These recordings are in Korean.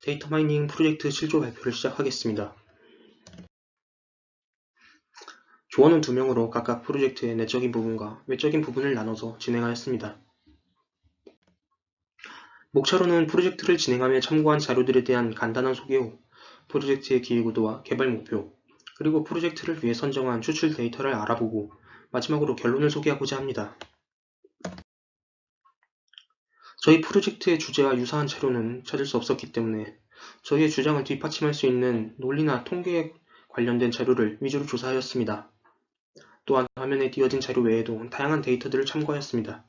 데이터 마이닝 프로젝트 실조 발표를 시작하겠습니다. 조원은 2명으로 각각 프로젝트의 내적인 부분과 외적인 부분을 나눠서 진행하였습니다. 목차로는 프로젝트를 진행하며 참고한 자료들에 대한 간단한 소개 후 프로젝트의 기획의도와 개발 목표, 그리고 프로젝트를 위해 선정한 추출 데이터를 알아보고 마지막으로 결론을 소개하고자 합니다. 저희 프로젝트의 주제와 유사한 자료는 찾을 수 없었기 때문에 저희의 주장을 뒷받침할 수 있는 논리나 통계에 관련된 자료를 위주로 조사하였습니다. 또한 화면에 띄어진 자료 외에도 다양한 데이터들을 참고하였습니다.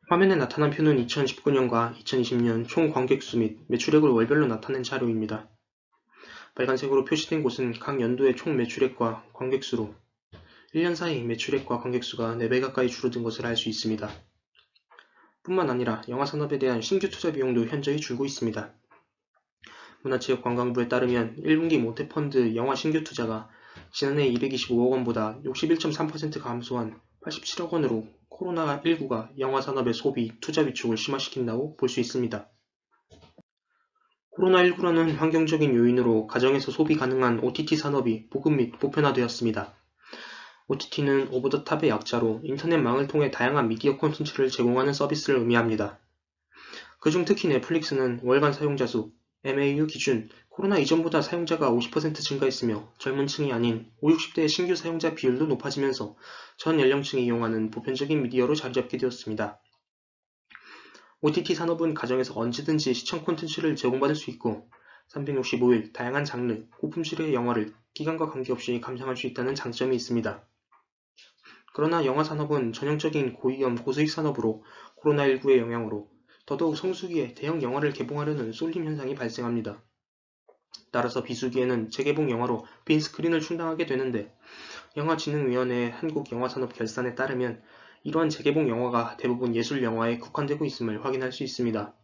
화면에 나타난 표는 2019년과 2020년 총 관객수 및 매출액을 월별로 나타낸 자료입니다. 빨간색으로 표시된 곳은 각 연도의 총 매출액과 관객수로 1년 사이 매출액과 관객수가 4배 가까이 줄어든 것을 알 수 있습니다. 뿐만 아니라 영화산업에 대한 신규 투자 비용도 현저히 줄고 있습니다. 문화체육관광부에 따르면 1분기 모태펀드 영화 신규 투자가 지난해 225억 원보다 61.3% 감소한 87억 원으로 코로나19가 영화산업의 소비, 투자 위축을 심화시킨다고 볼 수 있습니다. 코로나19라는 환경적인 요인으로 가정에서 소비 가능한 OTT 산업이 보급 및 보편화되었습니다. OTT는 오버 더 탑의 약자로 인터넷망을 통해 다양한 미디어 콘텐츠를 제공하는 서비스를 의미합니다. 그중 특히 넷플릭스는 월간 사용자 수, MAU 기준 코로나 이전보다 사용자가 50% 증가했으며 젊은 층이 아닌 50, 60대의 신규 사용자 비율도 높아지면서 전 연령층이 이용하는 보편적인 미디어로 자리잡게 되었습니다. OTT 산업은 가정에서 언제든지 시청 콘텐츠를 제공받을 수 있고 365일 다양한 장르, 고품질의 영화를 기간과 관계없이 감상할 수 있다는 장점이 있습니다. 그러나 영화 산업은 전형적인 고위험 고수익 산업으로 코로나19의 영향으로 더더욱 성수기에 대형 영화를 개봉하려는 쏠림 현상이 발생합니다. 따라서 비수기에는 재개봉 영화로 빈 스크린을 충당하게 되는데 영화진흥위원회의 한국영화산업결산에 따르면 이러한 재개봉 영화가 대부분 예술 영화에 국한되고 있음을 확인할 수 있습니다.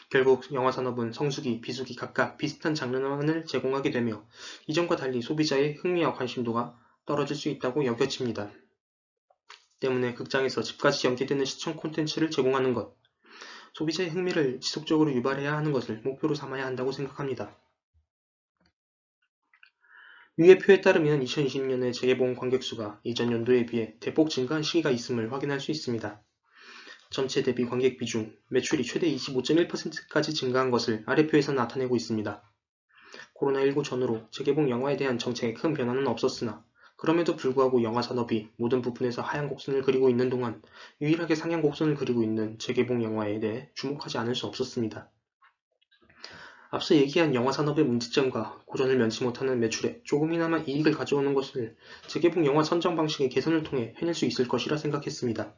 결국 영화산업은 성수기, 비수기 각각 비슷한 장르만을 제공하게 되며 이전과 달리 소비자의 흥미와 관심도가 떨어질 수 있다고 여겨집니다. 때문에 극장에서 집까지 연계되는 시청 콘텐츠를 제공하는 것, 소비자의 흥미를 지속적으로 유발해야 하는 것을 목표로 삼아야 한다고 생각합니다. 위의 표에 따르면 2020년의 재개봉 관객수가 이전 연도에 비해 대폭 증가한 시기가 있음을 확인할 수 있습니다. 전체 대비 관객 비중, 매출이 최대 25.1%까지 증가한 것을 아래 표에서 나타내고 있습니다. 코로나19 전후로 재개봉 영화에 대한 정책에 큰 변화는 없었으나 그럼에도 불구하고 영화 산업이 모든 부분에서 하향 곡선을 그리고 있는 동안 유일하게 상향 곡선을 그리고 있는 재개봉 영화에 대해 주목하지 않을 수 없었습니다. 앞서 얘기한 영화 산업의 문제점과 고전을 면치 못하는 매출에 조금이나마 이익을 가져오는 것을 재개봉 영화 선정 방식의 개선을 통해 해낼 수 있을 것이라 생각했습니다.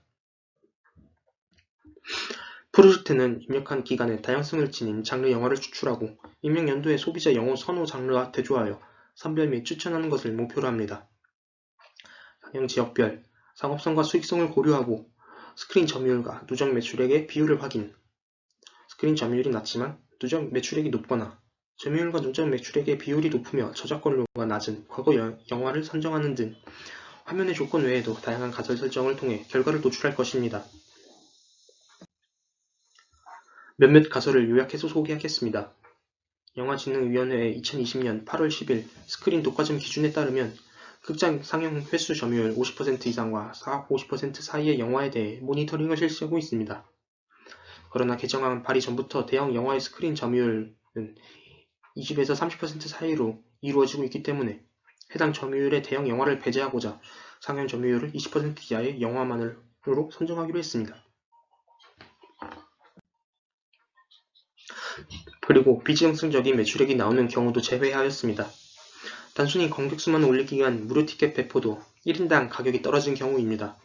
프로젝트는 입력한 기간에 다양성을 지닌 장르 영화를 추출하고 입력 연도의 소비자 영화 선호 장르와 대조하여 선별 및 추천하는 것을 목표로 합니다. 상영 지역별, 상업성과 수익성을 고려하고 스크린 점유율과 누적 매출액의 비율을 확인. 스크린 점유율이 낮지만 누적 매출액이 높거나 점유율과 누적 매출액의 비율이 높으며 저작권료가 낮은 과거 영화를 선정하는 등 화면의 조건 외에도 다양한 가설 설정을 통해 결과를 도출할 것입니다. 몇몇 가설을 요약해서 소개하겠습니다. 영화진흥위원회의 2020년 8월 10일 스크린 독과점 기준에 따르면 극장 상영 횟수 점유율 50% 이상과 50% 사이의 영화에 대해 모니터링을 실시하고 있습니다. 그러나 개정안 발의 전부터 대형 영화의 스크린 점유율은 20에서 30% 사이로 이루어지고 있기 때문에 해당 점유율의 대형 영화를 배제하고자 상영 점유율을 20% 이하의 영화만으로 선정하기로 했습니다. 그리고 비지정성적인 매출액이 나오는 경우도 제외하였습니다. 단순히 관객수만 올리기 위한 무료 티켓 배포도 1인당 가격이 떨어진 경우입니다.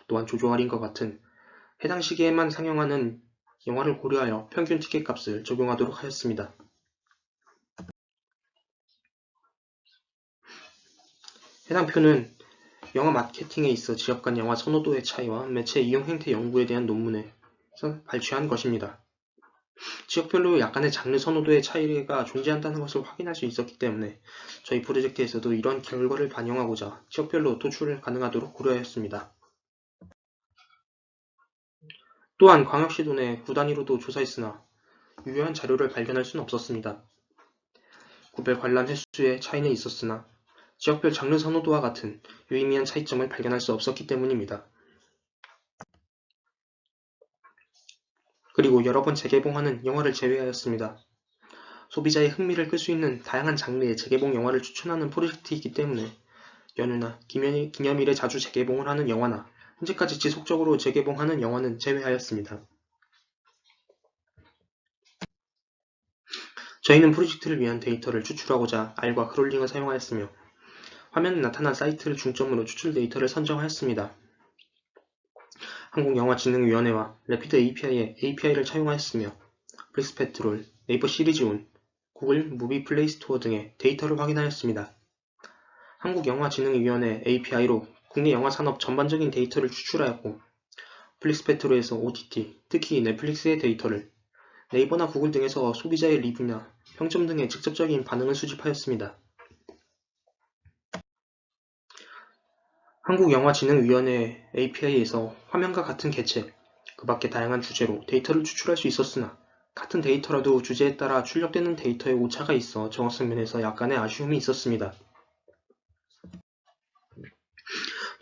또한 조조 할인과 같은 해당 시기에만 상영하는 영화를 고려하여 평균 티켓값을 적용하도록 하였습니다. 해당 표는 영화 마케팅에 있어 지역 간 영화 선호도의 차이와 매체 이용 행태 연구에 대한 논문에서 발췌한 것입니다. 지역별로 약간의 장르 선호도의 차이가 존재한다는 것을 확인할 수 있었기 때문에 저희 프로젝트에서도 이러한 결과를 반영하고자 지역별로 도출을 가능하도록 고려하였습니다. 또한 광역시도 내 구 단위로도 조사했으나 유효한 자료를 발견할 수는 없었습니다. 구별 관람 횟수의 차이는 있었으나 지역별 장르 선호도와 같은 유의미한 차이점을 발견할 수 없었기 때문입니다. 그리고 여러 번 재개봉하는 영화를 제외하였습니다. 소비자의 흥미를 끌 수 있는 다양한 장르의 재개봉 영화를 추천하는 프로젝트이기 때문에 연휴나 기념일에 자주 재개봉을 하는 영화나 현재까지 지속적으로 재개봉하는 영화는 제외하였습니다. 저희는 프로젝트를 위한 데이터를 추출하고자 R과 크롤링을 사용하였으며 화면에 나타난 사이트를 중점으로 추출 데이터를 선정하였습니다. 한국영화진흥위원회와 레피드 API의 API를 차용하였으며 플릭스페트롤, 네이버 시리즈온, 구글 무비 플레이 스토어 등의 데이터를 확인하였습니다. 한국영화진흥위원회 API로 국내 영화산업 전반적인 데이터를 추출하였고 플릭스페트롤에서 OTT, 특히 넷플릭스의 데이터를, 네이버나 구글 등에서 소비자의 리뷰나 평점 등의 직접적인 반응을 수집하였습니다. 한국영화진흥위원회 API에서 화면과 같은 개체, 그 밖의 다양한 주제로 데이터를 추출할 수 있었으나 같은 데이터라도 주제에 따라 출력되는 데이터의 오차가 있어 정확성 면에서 약간의 아쉬움이 있었습니다.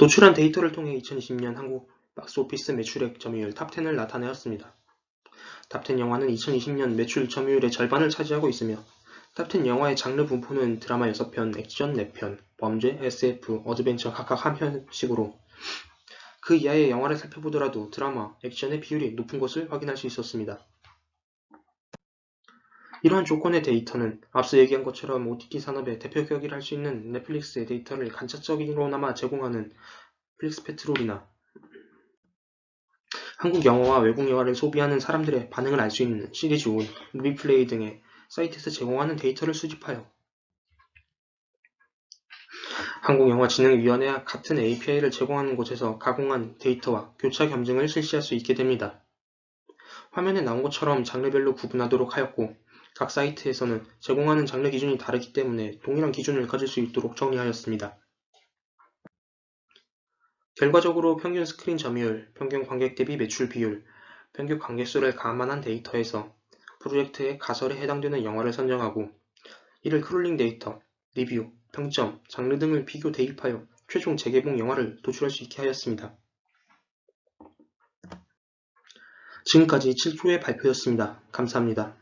도출한 데이터를 통해 2020년 한국 박스오피스 매출액 점유율 탑10을 나타내었습니다. 탑10 영화는 2020년 매출 점유율의 절반을 차지하고 있으며 탑10 영화의 장르 분포는 드라마 6편, 액션 4편, 범죄, SF, 어드벤처 각각 1편씩으로 그 이하의 영화를 살펴보더라도 드라마, 액션의 비율이 높은 것을 확인할 수 있었습니다. 이러한 조건의 데이터는 앞서 얘기한 것처럼 OTT 산업의 대표격이라 할 수 있는 넷플릭스의 데이터를 간접적으로나마 제공하는 플릭스페트롤이나 한국 영화와 외국 영화를 소비하는 사람들의 반응을 알 수 있는 시리즈온, 무비플레이 등의 사이트에서 제공하는 데이터를 수집하여 한국영화진흥위원회와 같은 API를 제공하는 곳에서 가공한 데이터와 교차 겸증을 실시할 수 있게 됩니다. 화면에 나온 것처럼 장르별로 구분하도록 하였고 각 사이트에서는 제공하는 장르 기준이 다르기 때문에 동일한 기준을 가질 수 있도록 정리하였습니다. 결과적으로 평균 스크린 점유율, 평균 관객 대비 매출 비율, 평균 관객수를 감안한 데이터에서 프로젝트의 가설에 해당되는 영화를 선정하고 이를 크롤링 데이터, 리뷰, 평점, 장르 등을 비교 대입하여 최종 재개봉 영화를 도출할 수 있게 하였습니다. 지금까지 7조의 발표였습니다. 감사합니다.